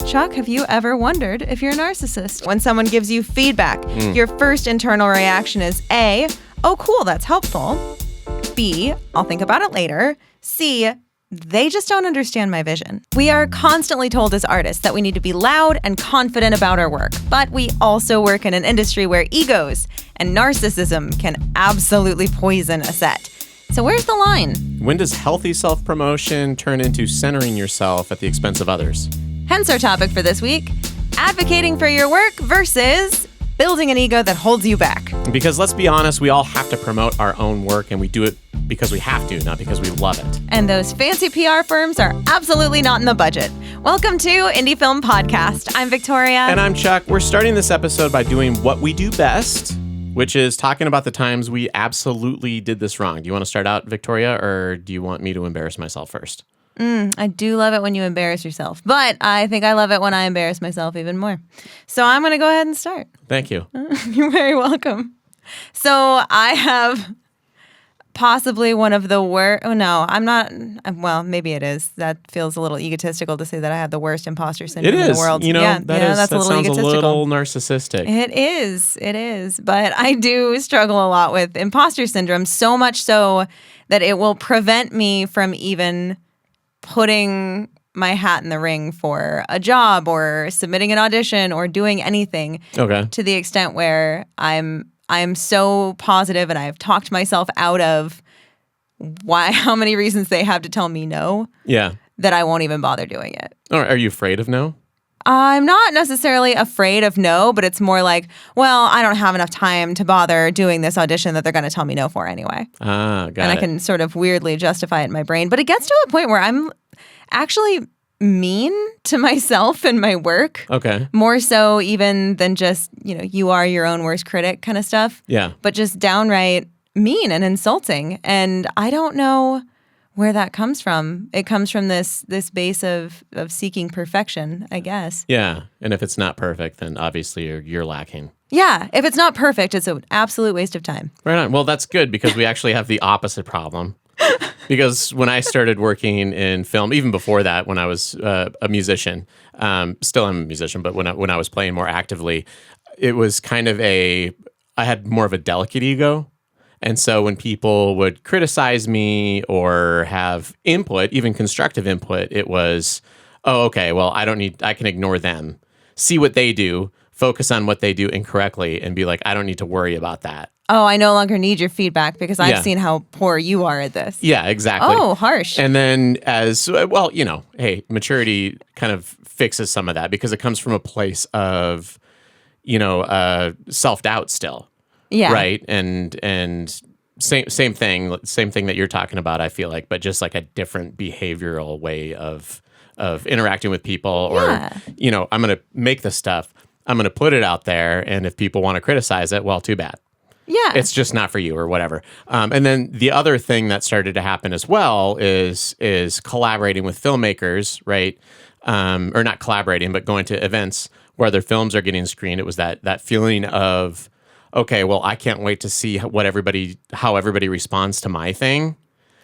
Chuck, have you ever wondered if you're a narcissist? When someone gives you feedback, your first internal reaction is A, oh cool, that's helpful. B, I'll think about it later. C, they just don't understand my vision. We are constantly told as artists that we need to be loud and confident about our work, but we also work in an industry where egos and narcissism can absolutely poison a set. So where's the line? When does healthy self-promotion turn into centering yourself at the expense of others? Hence our topic for this week, advocating for your work versus building an ego that holds you back. Because let's be honest, we all have to promote our own work, and we do it because we have to, not because we love it. And those fancy PR firms are absolutely not in the budget. Welcome to Indie Film Podcast. I'm Victoria. And I'm Chuck. We're starting this episode by doing what we do best, which is talking about the times we absolutely did this wrong. Do you want to start out, Victoria, or do you want me to embarrass myself first? I do love it when you embarrass yourself, but I think I love it when I embarrass myself even more. So I'm going to go ahead and start. Thank you. You're very welcome. So I have possibly one of the worst. Oh, no, I'm not. Well, maybe it is. That feels a little egotistical to say that I have the worst imposter syndrome in the world. You know, yeah, that a little sounds egotistical. a little narcissistic. It is. But I do struggle a lot with imposter syndrome, so much so that it will prevent me from even putting my hat in the ring for a job or submitting an audition or doing anything. Okay. To the extent where I'm so positive and I've talked myself out of how many reasons they have to tell me no. Yeah. That I won't even bother doing it. Are you afraid of no? I'm not necessarily afraid of no, but it's more like, well, I don't have enough time to bother doing this audition that they're going to tell me no for anyway. Got it. I can sort of weirdly justify it in my brain. But it gets to a point where I'm actually mean to myself and my work. Okay. More so even than just, you are your own worst critic kind of stuff. Yeah. But just downright mean and insulting. And I don't know where that comes from. It comes from this base of seeking perfection, I guess. Yeah. And if it's not perfect, then obviously you're lacking. Yeah. If it's not perfect, it's an absolute waste of time. Right on. Well, that's good because we actually have the opposite problem. Because when I started working in film, even before that, when I was a musician, still am a musician, but when I was playing more actively, it was kind of I had more of a delicate ego. And so when people would criticize me or have input, even constructive input, it was, oh, okay, well, I can ignore them, see what they do, focus on what they do incorrectly, and be like, I don't need to worry about that. Oh, I no longer need your feedback because I've seen how poor you are at this. Yeah, exactly. Oh, harsh. And then hey, maturity kind of fixes some of that because it comes from a place of, self-doubt still. Yeah. Right. And same thing that you're talking about, I feel like, but just like a different behavioral way of interacting with people or, I'm going to make the stuff, I'm going to put it out there. And if people want to criticize it, well, too bad. Yeah. It's just not for you or whatever. And then the other thing that started to happen as well is collaborating with filmmakers, right? Or not collaborating, but going to events where their films are getting screened. It was that feeling of, okay, well, I can't wait to see how everybody responds to my thing.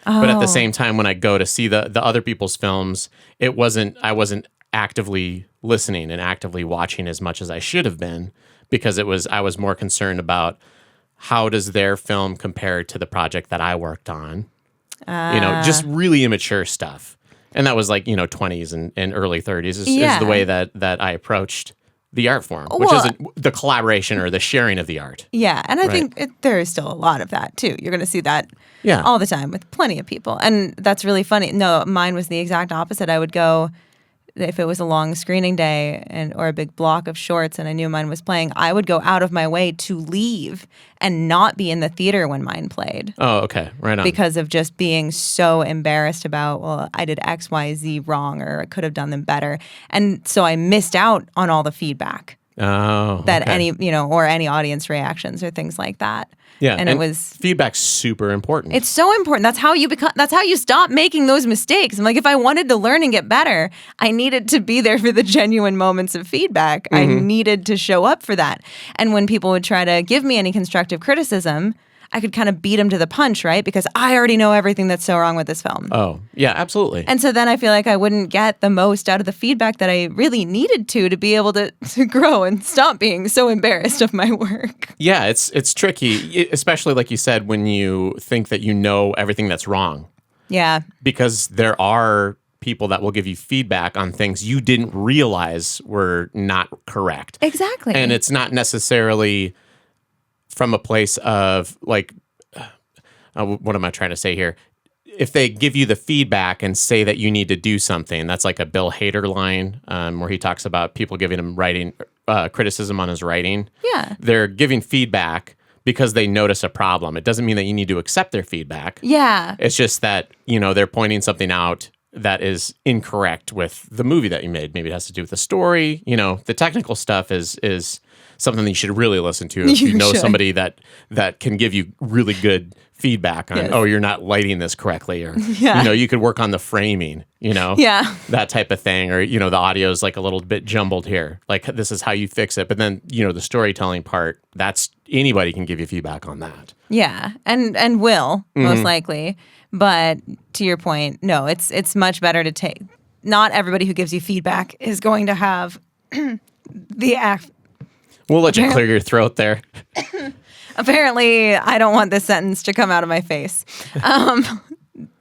Oh. But at the same time, when I go to see the other people's films, I wasn't actively listening and actively watching as much as I should have been because I was more concerned about how does their film compare to the project that I worked on? Just really immature stuff. And that was like, 20s and early 30s is the way that I approached the art form, which isn't the collaboration or the sharing of the art. Yeah, and I think there is still a lot of that, too. You're going to see that all the time with plenty of people. And that's really funny. No, mine was the exact opposite. I would go, if it was a long screening day or a big block of shorts and I knew mine was playing, I would go out of my way to leave and not be in the theater when mine played. Oh, okay. Right on. Because of just being so embarrassed about, well, I did X, Y, Z wrong or I could have done them better. And so I missed out on all the feedback. Oh, that any audience reactions or things like that. Yeah, and it was feedback's super important. It's so important. That's how you stop making those mistakes. I'm like, if I wanted to learn and get better, I needed to be there for the genuine moments of feedback. Mm-hmm. I needed to show up for that. And when people would try to give me any constructive criticism, I could kind of beat him to the punch, right? Because I already know everything that's so wrong with this film. Oh, yeah, absolutely. And so then I feel like I wouldn't get the most out of the feedback that I really needed to be able to grow and stop being so embarrassed of my work. Yeah, it's tricky, especially like you said, when you think that you know everything that's wrong. Yeah. Because there are people that will give you feedback on things you didn't realize were not correct. Exactly. And it's not necessarily from a place of like, what am I trying to say here? If they give you the feedback and say that you need to do something, that's like a Bill Hader line where he talks about people giving him writing criticism on his writing. Yeah. They're giving feedback because they notice a problem. It doesn't mean that you need to accept their feedback. Yeah. It's just that, they're pointing something out that is incorrect with the movie that you made. Maybe it has to do with the story. The technical stuff is something that you should really listen to if you know somebody that can give you really good feedback on, oh, you're not lighting this correctly, or you could work on the framing, that type of thing, or the audio is like a little bit jumbled here, like this is how you fix it. But then the storytelling part, that's anybody can give you feedback on that. Yeah, and will most likely. But to your point, no, it's much better to take. Not everybody who gives you feedback is going to have the act. We'll let you clear your throat there. Apparently, I don't want this sentence to come out of my face.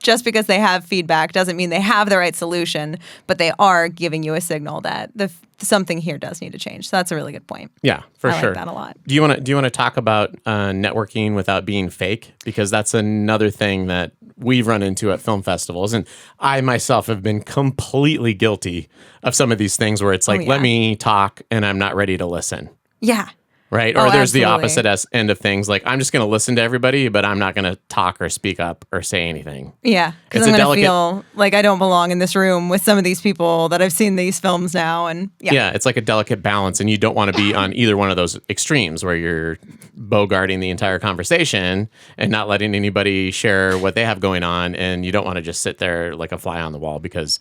Just because they have feedback doesn't mean they have the right solution, but they are giving you a signal that something here does need to change. So that's a really good point. Yeah, for sure. I like that a lot. Do you want to talk about networking without being fake? Because that's another thing that we've run into at film festivals, and I myself have been completely guilty of some of these things where it's like, let me talk, and I'm not ready to listen. Yeah. Right? Or there's the opposite end of things. Like, I'm just going to listen to everybody, but I'm not going to talk or speak up or say anything. Yeah. Because I'm going to feel like I don't belong in this room with some of these people that I've seen these films now. And yeah, it's like a delicate balance. And you don't want to be on either one of those extremes where you're bogarting the entire conversation and not letting anybody share what they have going on. And you don't want to just sit there like a fly on the wall, because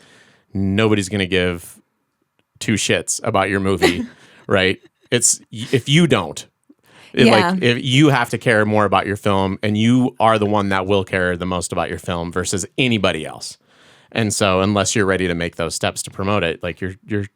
nobody's going to give two shits about your movie, right? It's if you don't, like if you have to care more about your film, and you are the one that will care the most about your film versus anybody else. And so unless you're ready to make those steps to promote it, like you're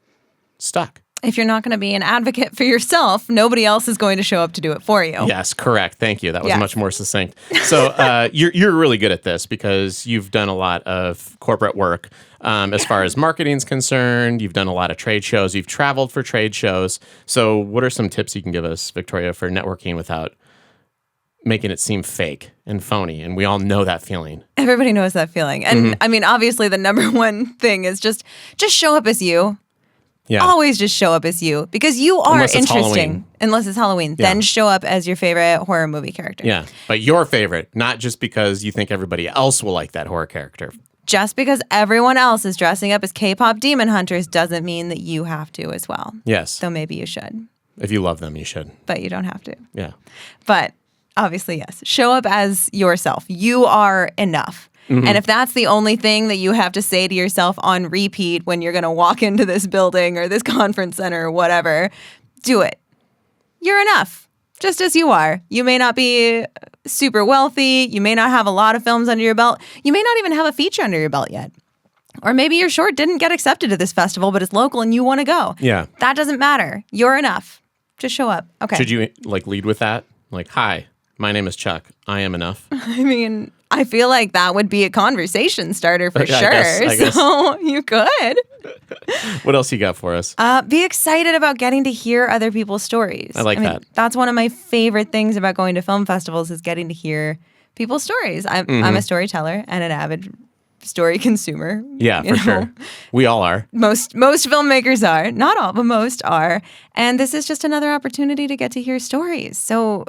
stuck. If you're not going to be an advocate for yourself, nobody else is going to show up to do it for you. Yes, correct. Thank you. That was much more succinct. So you're really good at this because you've done a lot of corporate work. As far as marketing's concerned, you've done a lot of trade shows. You've traveled for trade shows. So what are some tips you can give us, Victoria, for networking without making it seem fake and phony? And we all know that feeling. Everybody knows that feeling. And I mean, obviously the number one thing is just show up as you. Yeah. Always just show up as you, because you are interesting. Unless it's Halloween. Yeah. Then show up as your favorite horror movie character. Yeah. But your favorite, not just because you think everybody else will like that horror character. Just because everyone else is dressing up as K-pop demon hunters doesn't mean that you have to as well. Yes. So maybe you should. If you love them, you should. But you don't have to. Yeah. But obviously, yes. Show up as yourself. You are enough. Mm-hmm. And if that's the only thing that you have to say to yourself on repeat when you're going to walk into this building or this conference center or whatever, do it. You're enough, just as you are. You may not be super wealthy. You may not have a lot of films under your belt. You may not even have a feature under your belt yet. Or maybe your short didn't get accepted to this festival, but it's local and you want to go. Yeah. That doesn't matter. You're enough. Just show up. Okay. Should you lead with that? Like, hi, my name is Chuck. I am enough. I mean, I feel like that would be a conversation starter for sure. I guess. So you could. What else you got for us? Be excited about getting to hear other people's stories. I mean, that. That's one of my favorite things about going to film festivals is getting to hear people's stories. I'm a storyteller and an avid story consumer. Yeah, for sure. We all are. Most filmmakers are. Not all, but most are. And this is just another opportunity to get to hear stories. So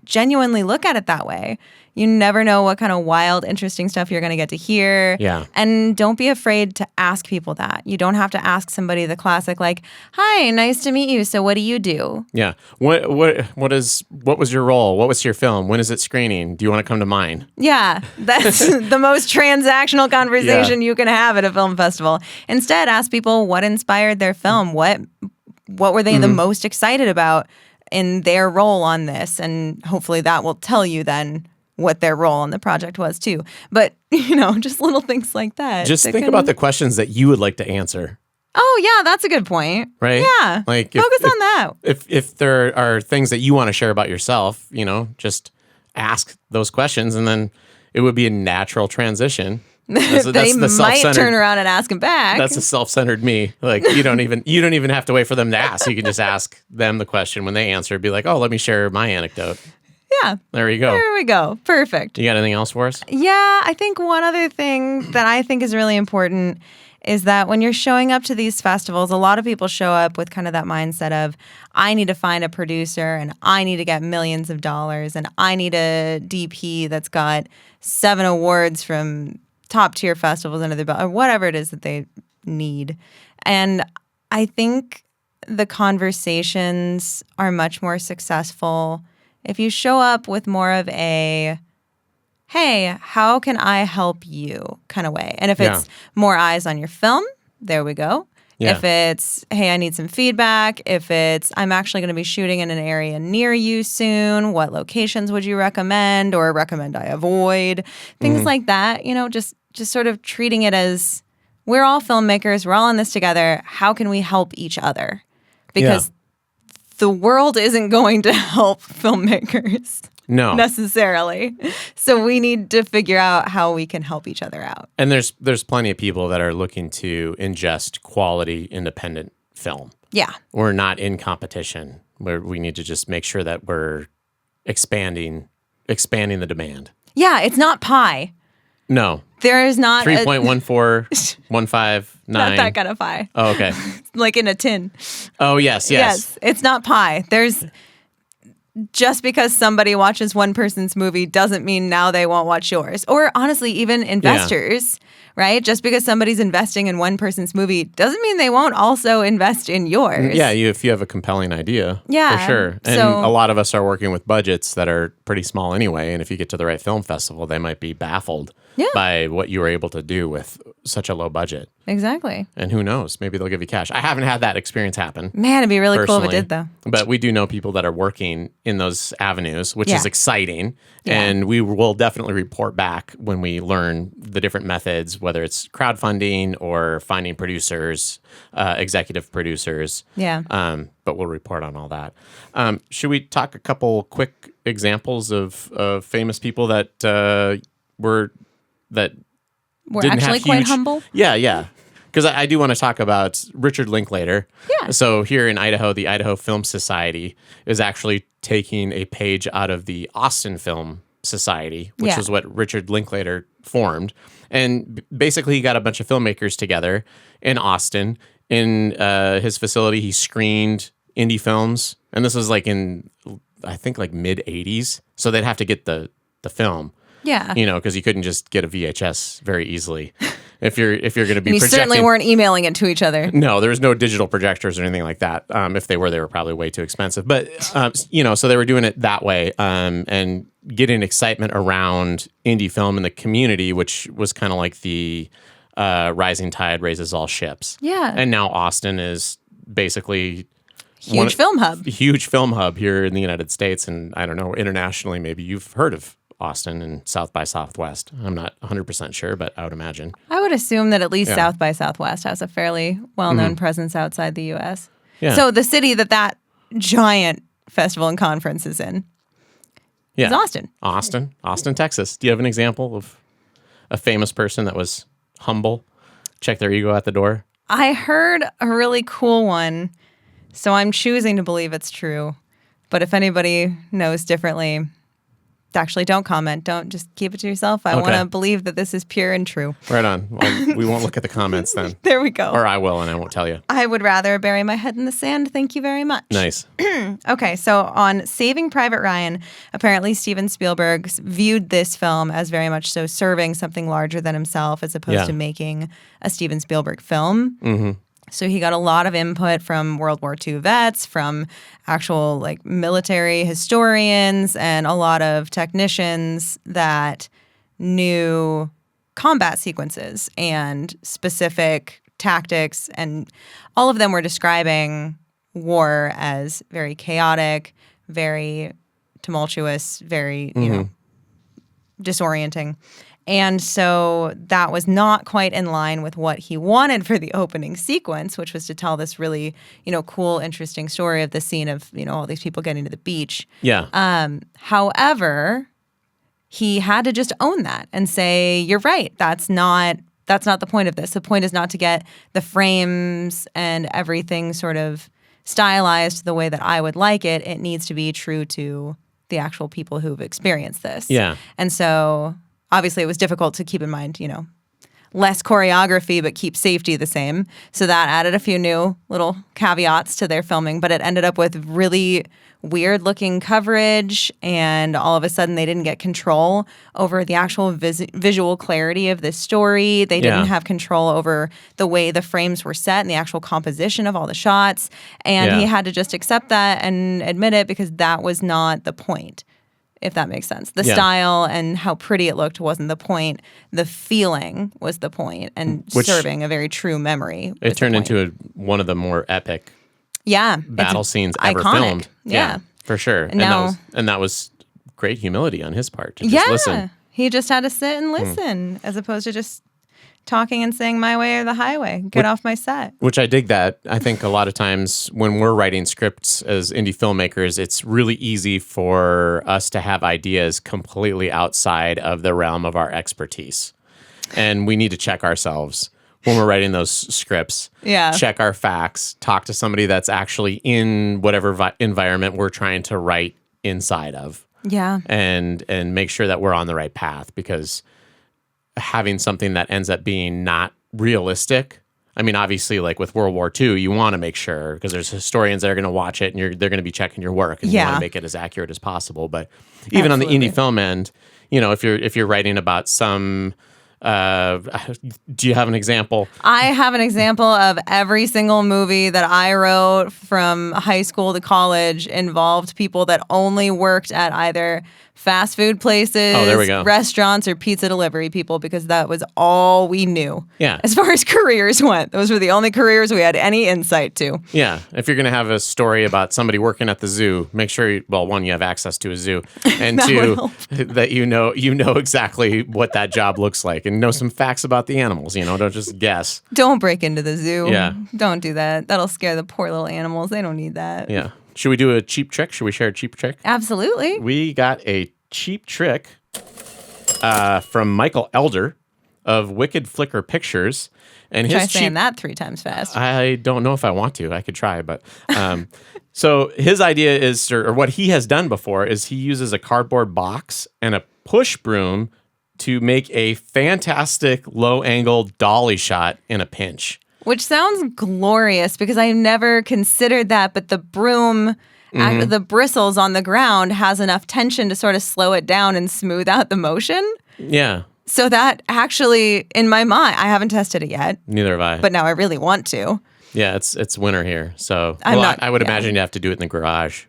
genuinely look at it that way. You never know what kind of wild, interesting stuff you're going to get to hear. Yeah. And don't be afraid to ask people that. You don't have to ask somebody the classic, like, hi, nice to meet you. So what do you do? Yeah. What was your role? What was your film? When is it screening? Do you want to come to mine? Yeah. That's the most transactional conversation you can have at a film festival. Instead, ask people what inspired their film. What were they the most excited about? in their role on this, and hopefully that will tell you then what their role on the project was too. But, just little things like that. Just think about the questions that you would like to answer. Oh, yeah, that's a good point. Right? Yeah. Like Focus on that. If there are things that you want to share about yourself, just ask those questions, and then it would be a natural transition. They might turn around and ask him back. That's the self-centered me. Like you don't even have to wait for them to ask. You can just ask them the question when they answer. Be like, oh, let me share my anecdote. Yeah. There you go. There we go. Perfect. You got anything else for us? Yeah, I think one other thing that I think is really important is that when you're showing up to these festivals, a lot of people show up with kind of that mindset of, I need to find a producer and I need to get millions of dollars and I need a DP that's got 7 awards from top tier festivals under the belt, or whatever it is that they need. And I think the conversations are much more successful if you show up with more of a, hey, how can I help you kind of way? And if it's more eyes on your film, there we go. Yeah. If it's, hey, I need some feedback. If it's, I'm actually going to be shooting in an area near you soon. What locations would you recommend or recommend I avoid? Things like that, just sort of treating it as we're all filmmakers. We're all in this together. How can we help each other? Because the world isn't going to help filmmakers. No. Necessarily. So we need to figure out how we can help each other out. And there's plenty of people that are looking to ingest quality independent film. Yeah. We're not in competition. We need to just make sure that we're expanding the demand. Yeah, it's not pie. No. There is not 3.14159. Not that kind of pie. Oh, okay. Like in a tin. Oh, yes. Yes, it's not pie. Just because somebody watches one person's movie doesn't mean now they won't watch yours. Or honestly, even investors, right? Just because somebody's investing in one person's movie doesn't mean they won't also invest in yours. Yeah, if you have a compelling idea, for sure. And a lot of us are working with budgets that are pretty small anyway. And if you get to the right film festival, they might be baffled by what you were able to do with such a low budget. Exactly. And who knows? Maybe they'll give you cash. I haven't had that experience happen. Man, it'd be really cool if it did, though. But we do know people that are working in those avenues, which is exciting. Yeah. And we will definitely report back when we learn the different methods, whether it's crowdfunding or finding producers, executive producers. Yeah. But we'll report on all that. Should we talk a couple quick examples of famous people that were actually quite humble? Yeah. Because I do want to talk about Richard Linklater. Yeah. So here in Idaho, the Idaho Film Society is actually taking a page out of the Austin Film Society, which is what Richard Linklater formed. And basically he got a bunch of filmmakers together in Austin. In his facility, he screened indie films. And this was like in, I think, like mid-'80s. So they'd have to get the film. Yeah. Because you couldn't just get a VHS very easily. If you're going to be and you certainly weren't emailing it to each other. No, there was no digital projectors or anything like that. If they were probably way too expensive. But, so they were doing it that way and getting excitement around indie film in the community, which was kind of like the rising tide raises all ships. Yeah. And now Austin is basically... Huge film hub here in the United States. And I don't know, internationally, maybe you've heard of Austin and South by Southwest. I'm not 100% sure, but I would imagine. I would assume that at least South by Southwest has a fairly well-known presence outside the U.S. Yeah. So the city that giant festival and conference is in is Austin. Austin, Texas. Do you have an example of a famous person that was humble? Check their ego at the door? I heard a really cool one, so I'm choosing to believe it's true. But if anybody knows differently... Actually, don't comment. Don't just keep it to yourself. I want to believe that this is pure and true. Right on. Well, we won't look at the comments then. There we go. Or I will, and I won't tell you. I would rather bury my head in the sand. Thank you very much. Nice. Okay, so on Saving Private Ryan, apparently Steven Spielberg viewed this film as very much so serving something larger than himself as opposed to making a Steven Spielberg film. Mm-hmm. So he got a lot of input from World War II vets, from actual military historians, and a lot of technicians that knew combat sequences and specific tactics, and all of them were describing war as very chaotic, very tumultuous, very, you know, disorienting. And so that was not quite in line with what he wanted for the opening sequence, which was to tell this really, you know, cool, interesting story of the scene of, you know, all these people getting to the beach. Yeah. However, he had to just own that and say, you're right, that's not the point of this. The point is not to get the frames and everything sort of stylized the way that I would like it. It needs to be true to the actual people who've experienced this. Yeah. And so obviously it was difficult to keep in mind, you know, less choreography, but keep safety the same. So that added a few new little caveats to their filming, but it ended up with really weird looking coverage, and all of a sudden they didn't get control over the actual visual clarity of this story. They didn't have control over the way the frames were set and the actual composition of all the shots. And he had to just accept that and admit it, because that was not the point, if that makes sense. The style and how pretty it looked wasn't the point. The feeling was the point, and serving a very true memory. It turned into one of the more epic battle scenes ever filmed. Yeah, for sure. And that was great humility on his part to just listen. He just had to sit and listen, as opposed to just talking and saying my way or the highway. Get off my set. Which I dig that. I think a lot of times when we're writing scripts as indie filmmakers, it's really easy for us to have ideas completely outside of the realm of our expertise. And we need to check ourselves when we're writing those scripts. Yeah. Check our facts, talk to somebody that's actually in whatever environment we're trying to write inside of. Yeah. And make sure that we're on the right path, because having something that ends up being not realistic. I mean, obviously, like with World War II, you want to make sure, because there's historians that are going to watch it and they're going to be checking your work, and you want to make it as accurate as possible. But even on the indie film end, you know, if you're writing about some, do you have an example? I have an example of every single movie that I wrote from high school to college involved people that only worked at either fast food places, restaurants, or pizza delivery people, because that was all we knew. Yeah. As far as careers went, those were the only careers we had any insight to. Yeah. If you're going to have a story about somebody working at the zoo, make sure, one, you have access to a zoo, and two, that you know exactly what that job looks like, and know some facts about the animals. You know, don't just guess. Don't break into the zoo. Yeah. Don't do that. That'll scare the poor little animals. They don't need that. Yeah. Should we do a cheap trick? Should we share a cheap trick? Absolutely. We got a cheap trick from Michael Elder of Wicked Flicker Pictures. And Try saying that 3 times fast. I don't know if I want to. I could try, but so his idea is, or what he has done before, is he uses a cardboard box and a push broom to make a fantastic low-angle dolly shot in a pinch. Which sounds glorious, because I never considered that, but the broom, the bristles on the ground, has enough tension to sort of slow it down and smooth out the motion. Yeah. So that actually, in my mind, I haven't tested it yet. Neither have I. But now I really want to. Yeah, it's winter here, so I would imagine you have to do it in the garage,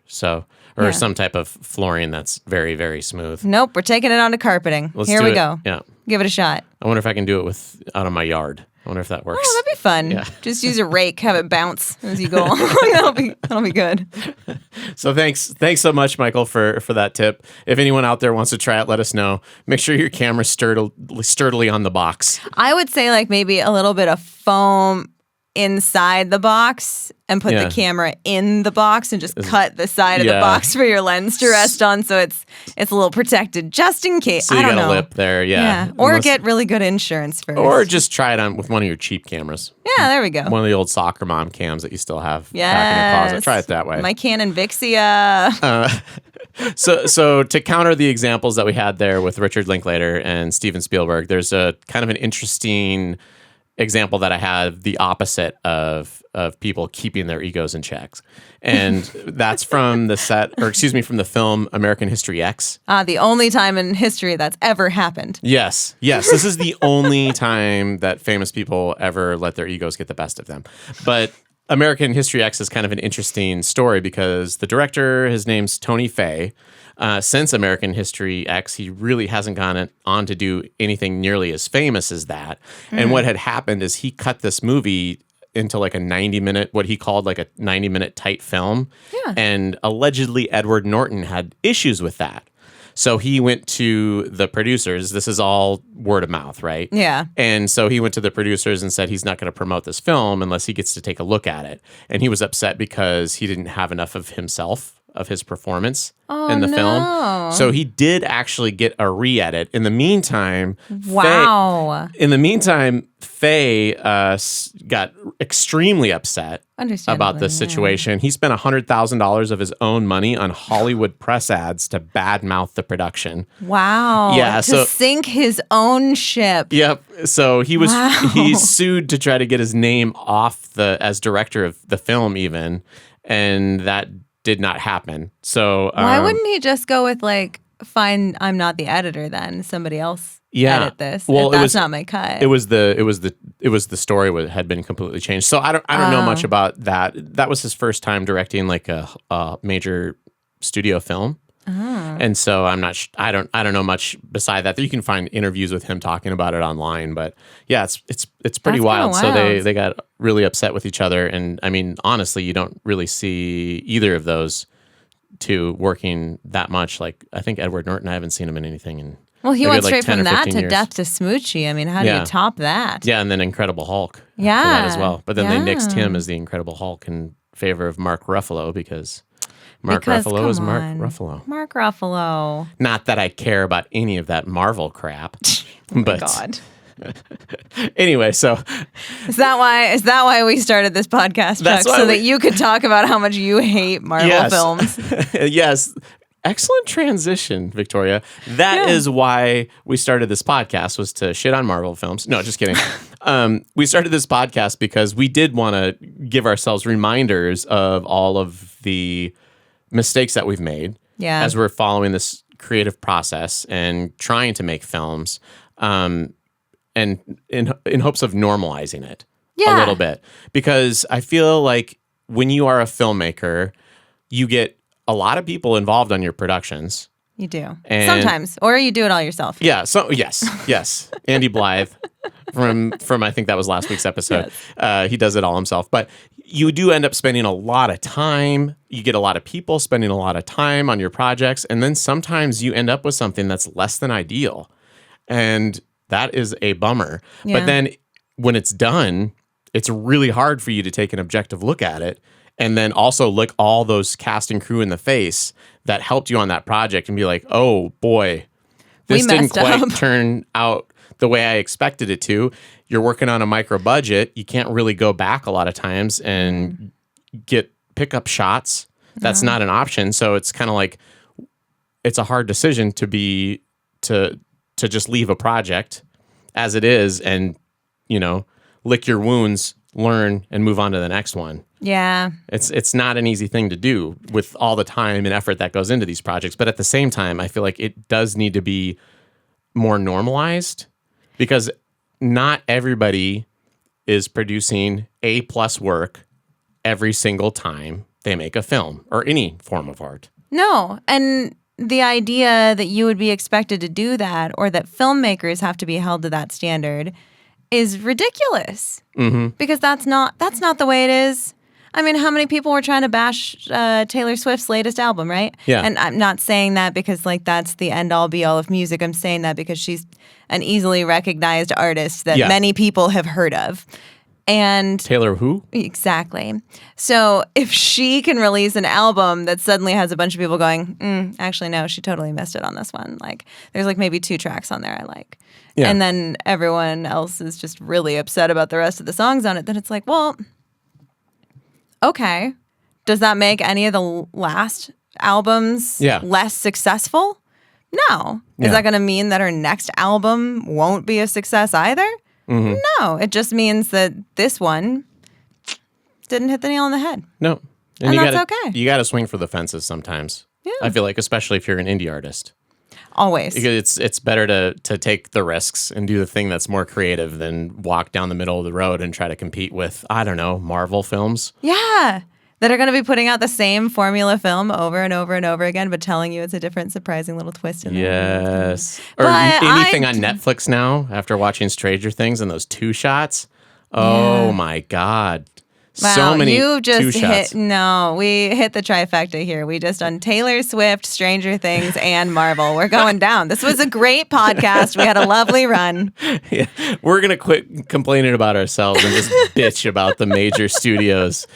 or some type of flooring that's very, very smooth. Nope, we're taking it onto carpeting. Here we go. Yeah. Give it a shot. I wonder if I can do it out of my yard. I wonder if that works. Oh, that'd be fun. Yeah. Just use a rake, have it bounce as you go along. That'll be good. So thanks so much, Michael, for that tip. If anyone out there wants to try it, let us know. Make sure your camera's sturdily on the box. I would say like maybe a little bit of foam inside the box, and put the camera in the box, and just cut the side of the box for your lens to rest on, so it's a little protected just in case. So you got a lip there, Or get really good insurance first. Or just try it on with one of your cheap cameras. Yeah, there we go. One of the old soccer mom cams that you still have back in your closet. Try it that way. My Canon Vixia. So to counter the examples that we had there with Richard Linklater and Steven Spielberg, there's a kind of an interesting example that I have the opposite of people keeping their egos in check. And that's from the from the film American History X. The only time in history that's ever happened. Yes. This is the only time that famous people ever let their egos get the best of them. But American History X is kind of an interesting story, because the director, his name's Tony Fay. Since American History X, he really hasn't gone on to do anything nearly as famous as that. And what had happened is he cut this movie into like a 90-minute, what he called like a 90-minute tight film. Yeah. And allegedly Edward Norton had issues with that. So he went to the producers. This is all word of mouth, right? Yeah. And so he went to the producers and said he's not going to promote this film unless he gets to take a look at it. And he was upset because he didn't have enough of himself, of his performance in the film. So he did actually get a re-edit. In the meantime, wow. Faye got extremely upset about this situation. He spent $100,000 of his own money on Hollywood press ads to badmouth the production. Wow. Yeah, to sink his own ship. Yep. So he sued to try to get his name off as director of the film even, and that did not happen. So why wouldn't he just go with like, fine, I'm not the editor then, somebody else edit this. Well, that's not my cut. It was the story had been completely changed. So I don't know much about that. That was his first time directing like a major studio film. And so I don't know much beside that. You can find interviews with him talking about it online, but yeah, it's pretty wild. So they got really upset with each other, and I mean, honestly, you don't really see either of those two working that much. Like I think Edward Norton, I haven't seen him in anything in he went straight from that to years. Death to Smoochie. I mean, how do you top that? Yeah, and then Incredible Hulk. Yeah, that as well. But then they nixed him as the Incredible Hulk in favor of Mark Ruffalo because Mark Ruffalo is Mark Ruffalo. Mark Ruffalo. Not that I care about any of that Marvel crap. Oh my God. Anyway, so is that why we started this podcast, Chuck, so that you could talk about how much you hate Marvel films? Yes. Excellent transition, Victoria. That is why we started this podcast, was to shit on Marvel films. No, just kidding. We started this podcast because we did want to give ourselves reminders of all of the mistakes that we've made as we're following this creative process and trying to make films, and in hopes of normalizing it a little bit. Because I feel like when you are a filmmaker, you get a lot of people involved on your productions. You do. Sometimes. Or you do it all yourself. Yeah. So yes. Andy Blythe from I think that was last week's episode. Yes. He does it all himself. But you do end up spending a lot of time. You get a lot of people spending a lot of time on your projects. And then sometimes you end up with something that's less than ideal. And that is a bummer. Yeah. But then when it's done, it's really hard for you to take an objective look at it. And then also look all those cast and crew in the face that helped you on that project and be like, oh boy, this didn't quite turn out the way I expected it to. You're working on a micro budget. You can't really go back a lot of times and get pickup shots. That's not an option. So it's kind of like, it's a hard decision to just leave a project as it is and, lick your wounds, learn, and move on to the next one. Yeah. It's not an easy thing to do with all the time and effort that goes into these projects. But at the same time, I feel like it does need to be more normalized because not everybody is producing A+ work every single time they make a film or any form of art. No. And the idea that you would be expected to do that or that filmmakers have to be held to that standard is ridiculous. Mm-hmm. Because that's not the way it is. I mean, how many people were trying to bash Taylor Swift's latest album, right? Yeah. And I'm not saying that because, like, that's the end-all, be-all of music. I'm saying that because she's an easily recognized artist that many people have heard of. And Taylor who? Exactly. So if she can release an album that suddenly has a bunch of people going, actually, no, she totally missed it on this one. Like, there's, like, maybe 2 tracks on there I like. Yeah. And then everyone else is just really upset about the rest of the songs on it. Then it's like, well... Okay. Does that make any of the last albums less successful? No. Is that going to mean that her next album won't be a success either? Mm-hmm. No. It just means that this one didn't hit the nail on the head. No. And that's okay. You got to swing for the fences sometimes. Yeah. I feel like, especially if you're an indie artist. Always. Because it's better to take the risks and do the thing that's more creative than walk down the middle of the road and try to compete with, I don't know, Marvel films. Yeah. That are going to be putting out the same formula film over and over and over again, but telling you it's a different, surprising little twist in there. Yes. Or anything on Netflix now, after watching Stranger Things and those 2 shots. Oh my God. Wow, So many you just two shots. we hit the trifecta here. We just done Taylor Swift, Stranger Things, and Marvel. We're going down. This was a great podcast. We had a lovely run. Yeah. We're going to quit complaining about ourselves and just bitch about the major studios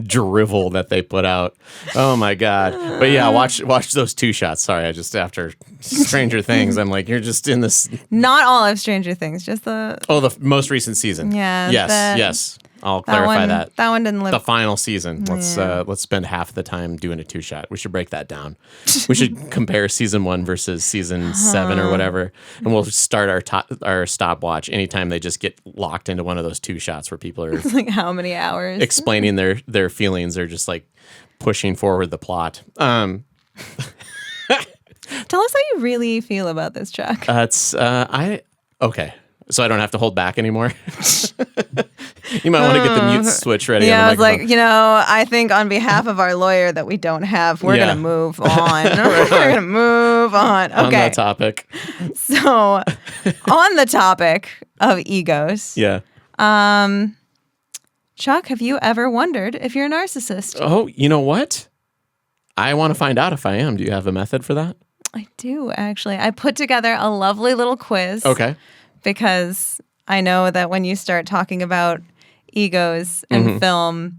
drivel that they put out. Oh my God. But yeah, watch those two shots. Sorry, I just, after Stranger Things, I'm like, you're just in this. Not all of Stranger Things, just the most recent season. Yeah. Yes. I'll clarify that. That one didn't live. The final season. Let's spend half the time doing a two shot. We should break that down. We should compare season 1 versus season 7 or whatever, and we'll start our stopwatch anytime they just get locked into one of those two shots where people are It's like how many hours explaining their feelings or just like pushing forward the plot. Tell us how you really feel about this, Chuck. Okay. So I don't have to hold back anymore. You might want to get the mute switch ready. Yeah, on I the was like, I think on behalf of our lawyer that we don't have, we're going to move on. We're going to move on. Okay. On that topic. So, on the topic of egos. Yeah. Chuck, have you ever wondered if you're a narcissist? Oh, you know what? I want to find out if I am. Do you have a method for that? I do, actually. I put together a lovely little quiz. Okay. Because I know that when you start talking about egos and film,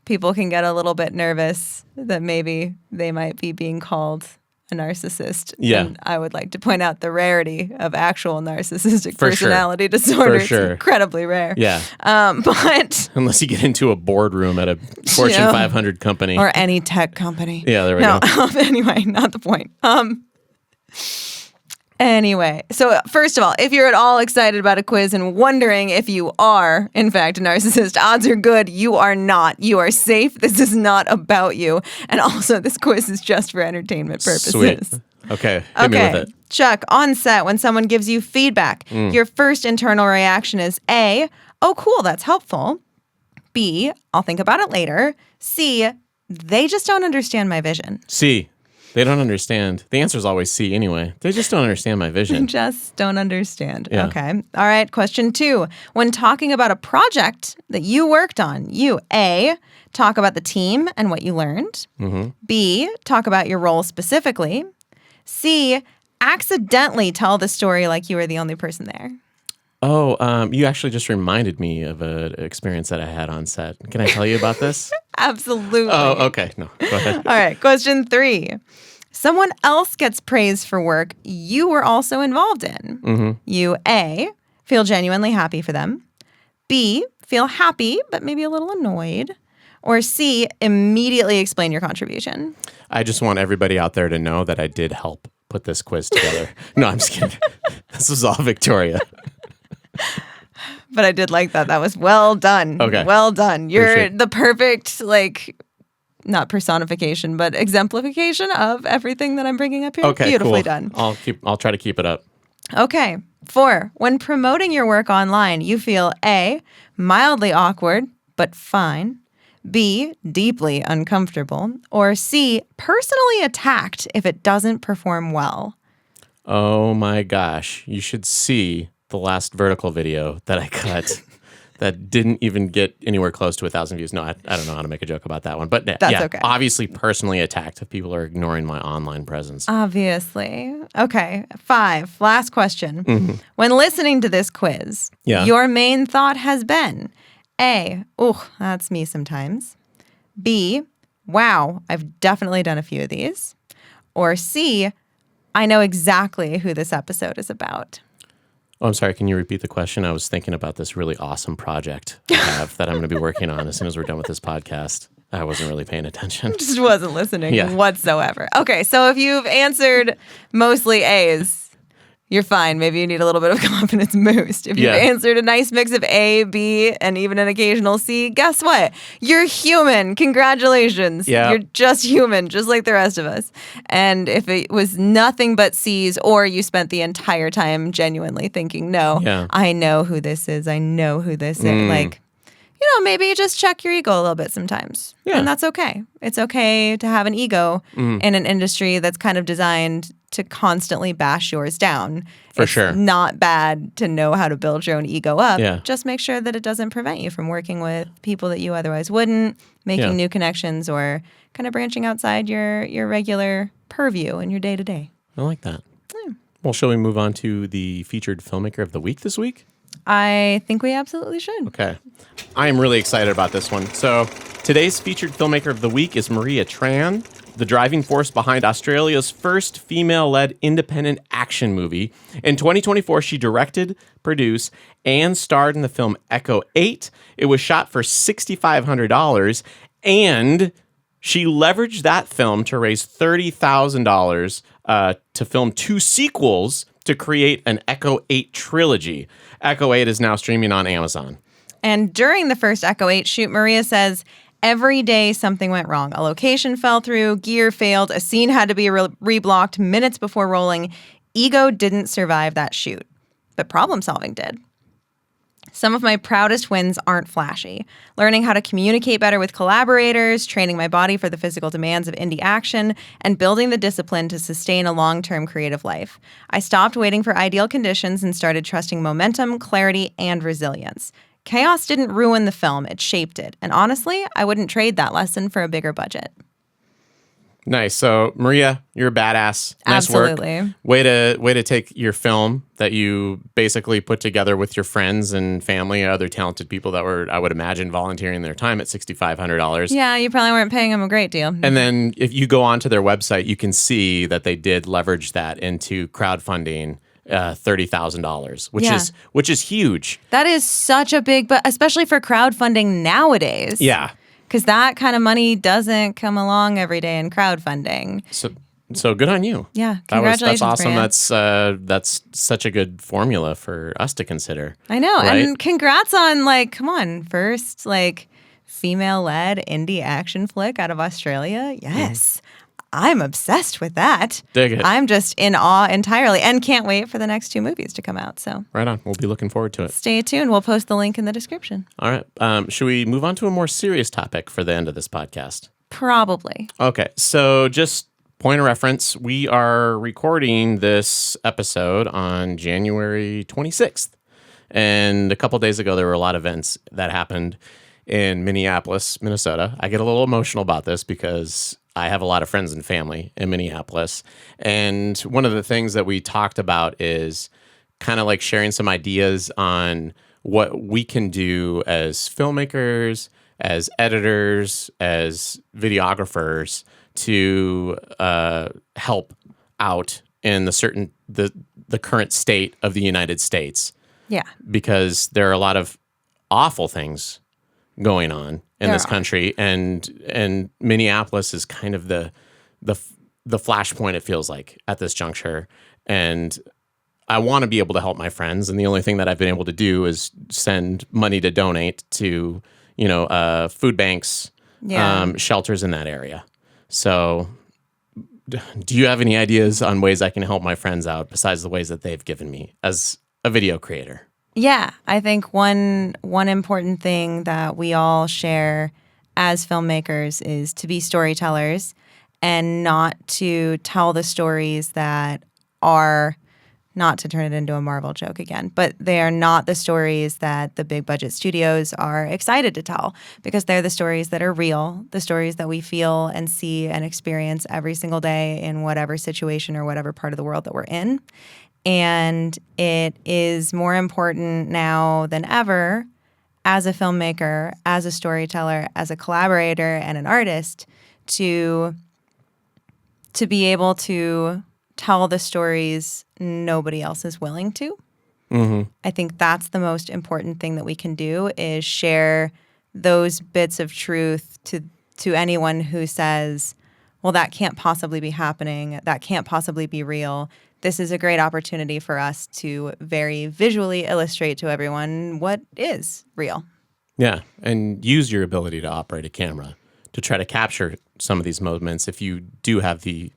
people can get a little bit nervous that maybe they might be being called a narcissist. Yeah. And I would like to point out the rarity of actual narcissistic For personality disorder. For sure. It's incredibly rare. Yeah. But unless you get into a boardroom at a Fortune 500 company. Or any tech company. Yeah, there we go. Anyway, not the point. Anyway, so first of all, if you're at all excited about a quiz and wondering if you are, in fact, a narcissist, odds are good you are not. You are safe. This is not about you. And also, this quiz is just for entertainment purposes. Sweet. Okay, hit me with it. Chuck, on set, when someone gives you feedback, your first internal reaction is A, oh, cool, that's helpful. B, I'll think about it later. C, they just don't understand my vision. C, they don't understand. The answer is always C anyway. They just don't understand my vision. Just don't understand. Yeah. Okay. All right. Question 2. When talking about a project that you worked on, you A, talk about the team and what you learned. B, talk about your role specifically. C, accidentally tell the story like you were the only person there. Oh, you actually just reminded me of an experience that I had on set. Can I tell you about this? Absolutely. Oh, okay. No, go ahead. All right. Question 3. Someone else gets praised for work you were also involved in. You A, feel genuinely happy for them. B, feel happy but maybe a little annoyed. Or C, immediately explain your contribution. I just want everybody out there to know that I did help put this quiz together. No, I'm just kidding. This was all Victoria. But I did like that. That was well done. Okay. Well done. You're Appreciate it. the perfect, not personification, but exemplification of everything that I'm bringing up here. Okay, Beautifully cool. done. I'll try to keep it up. Okay. 4, when promoting your work online, you feel A, mildly awkward, but fine. B, deeply uncomfortable. Or C, personally attacked if it doesn't perform well. Oh my gosh. You should see the last vertical video that I cut that didn't even get anywhere close to 1,000 views. No, I don't know how to make a joke about that one. But That's okay. Obviously personally attacked if people are ignoring my online presence. Obviously. Okay. 5, last question. When listening to this quiz, your main thought has been A, oh, that's me sometimes. B, wow, I've definitely done a few of these. Or C, I know exactly who this episode is about. Oh, I'm sorry. Can you repeat the question? I was thinking about this really awesome project I have that I'm going to be working on as soon as we're done with this podcast. I wasn't really paying attention. Just wasn't listening whatsoever. Okay, so if you've answered mostly A's, you're fine. Maybe you need a little bit of confidence boost. If you've answered a nice mix of A, B, and even an occasional C, guess what? You're human. Congratulations. Yeah. You're just human, just like the rest of us. And if it was nothing but C's, or you spent the entire time genuinely thinking, no, I know who this is. I know who this is. maybe just check your ego a little bit sometimes. Yeah. And that's okay. It's okay to have an ego in an industry that's kind of designed to constantly bash yours down. For It's sure. not bad to know how to build your own ego up. Yeah. Just make sure that it doesn't prevent you from working with people that you otherwise wouldn't, making new connections, or kind of branching outside your regular purview in your day-to-day. I like that. Well, shall we move on to the featured filmmaker of the week this week? I think we absolutely should. Okay. I am really excited about this one. So today's featured filmmaker of the week is Maria Tran, the driving force behind Australia's first female-led independent action movie. In 2024, she directed, produced, and starred in the film Echo 8. It was shot for $6,500, and she leveraged that film to raise $30,000 to film 2 sequels to create an Echo 8 trilogy. Echo 8 is now streaming on Amazon. And during the first Echo 8 shoot, Maria says, every day something went wrong. A location fell through, gear failed, a scene had to be reblocked minutes before rolling. Ego didn't survive that shoot, but problem solving did. Some of my proudest wins aren't flashy. Learning how to communicate better with collaborators, training my body for the physical demands of indie action, and building the discipline to sustain a long-term creative life. I stopped waiting for ideal conditions and started trusting momentum, clarity, and resilience. Chaos didn't ruin the film, it shaped it. And honestly, I wouldn't trade that lesson for a bigger budget. Nice. So, Maria, you're a badass. Nice Absolutely. Work. Way to take your film that you basically put together with your friends and family and other talented people that were, I would imagine, volunteering their time at $6,500. Yeah, you probably weren't paying them a great deal. And then if you go onto their website, you can see that they did leverage that into crowdfunding $30,000, which is huge. That is such a big, but especially for crowdfunding nowadays. Yeah. Because that kind of money doesn't come along every day in crowdfunding. So good on you. Yeah, congratulations. That's awesome. Maria. That's such a good formula for us to consider. I know. Right? And congrats on, come on, first, female-led indie action flick out of Australia. Yes. I'm obsessed with that. Dig it. I'm just in awe entirely and can't wait for the next 2 movies to come out. So Right on. We'll be looking forward to it. stay tuned. We'll post the link in the description. All right. Should we move on to a more serious topic for the end of this podcast? Probably. Okay. So just point of reference, we are recording this episode on January 26th. And a couple days ago, there were a lot of events that happened in Minneapolis, Minnesota. I get a little emotional about this because I have a lot of friends and family in Minneapolis. And one of the things that we talked about is kind of sharing some ideas on what we can do as filmmakers, as editors, as videographers to help out in the current state of the United States. Yeah. Because there are a lot of awful things going on in this country, and Minneapolis is kind of the flashpoint, it feels like, at this juncture. And I want to be able to help my friends, and the only thing that I've been able to do is send money to donate to food banks, shelters in that area. So do you have any ideas on ways I can help my friends out besides the ways that they've given me as a video creator? Yeah, I think one important thing that we all share as filmmakers is to be storytellers and not to tell the stories that are, not to turn it into a Marvel joke again, but they are not the stories that the big budget studios are excited to tell, because they're the stories that are real, the stories that we feel and see and experience every single day in whatever situation or whatever part of the world that we're in. And it is more important now than ever as a filmmaker, as a storyteller, as a collaborator and an artist to be able to tell the stories nobody else is willing to. Mm-hmm. I think that's the most important thing that we can do, is share those bits of truth to anyone who says, well, that can't possibly be happening. That can't possibly be real. This is a great opportunity for us to very visually illustrate to everyone what is real. Yeah, and use your ability to operate a camera to try to capture some of these moments if you do have the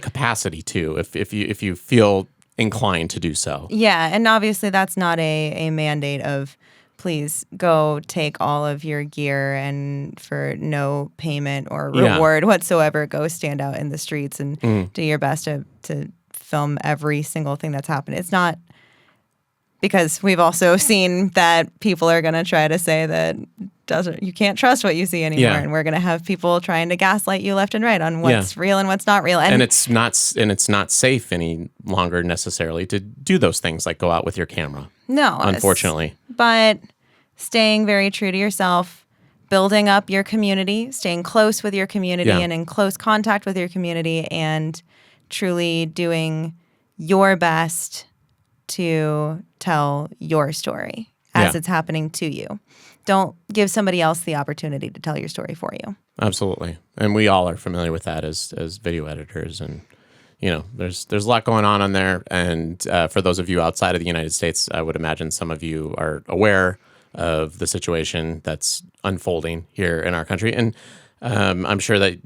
capacity to, if you feel inclined to do so. Yeah, and obviously that's not a mandate of please go take all of your gear and for no payment or reward whatsoever, go stand out in the streets and do your best to film every single thing that's happened. It's not, because we've also seen that people are going to try to say that you can't trust what you see anymore, and we're going to have people trying to gaslight you left and right on what's real and what's not real, and it's not safe any longer necessarily to do those things like go out with your camera. No, unfortunately, but staying very true to yourself, building up your community, staying close with your community and in close contact with your community, and truly doing your best to tell your story as it's happening to you. Don't give somebody else the opportunity to tell your story for you. Absolutely. And we all are familiar with that as video editors. And, there's a lot going on there. And for those of you outside of the United States, I would imagine some of you are aware of the situation that's unfolding here in our country. And I'm sure that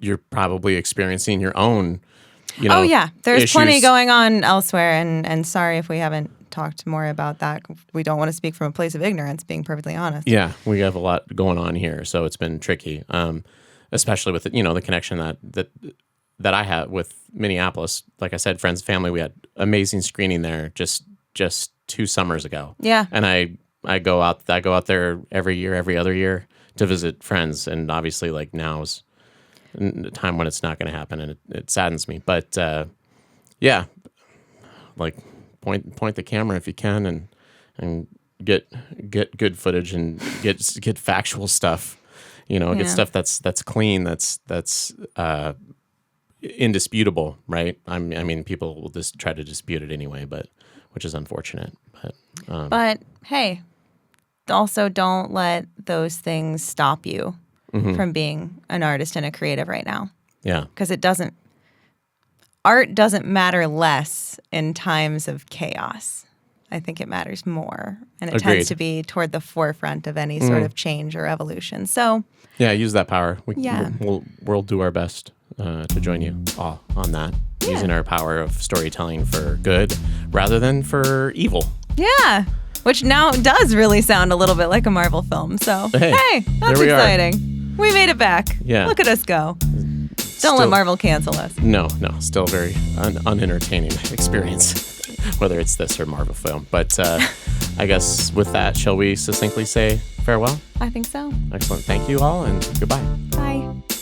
you're probably experiencing your own, there's issues. Plenty going on elsewhere. And sorry if we haven't talked more about that. We don't want to speak from a place of ignorance, being perfectly honest. Yeah, we have a lot going on here, so it's been tricky, especially with the connection that I have with Minneapolis. Like I said, friends, family. We had amazing screening there just 2 summers ago. Yeah, and I go out there every other year to visit friends, and obviously like now's the time when it's not going to happen, and it saddens me. But like. Point the camera if you can, and get good footage and get factual stuff, get stuff that's clean, that's indisputable, right? I mean, people will just try to dispute it anyway, but which is unfortunate. But hey, also don't let those things stop you from being an artist and a creative right now. Yeah, because art doesn't matter less in times of chaos. I think it matters more, and it tends to be toward the forefront of any sort of change or evolution. So, use that power. We'll do our best to join you all on that, using our power of storytelling for good rather than for evil. Yeah, which now does really sound a little bit like a Marvel film. So, hey that's exciting. We made it back. Yeah, look at us go. Don't let Marvel cancel us. No, still very unentertaining experience, whether it's this or Marvel film. But I guess with that, shall we succinctly say farewell? I think so. Excellent. Thank you all, and goodbye. Bye.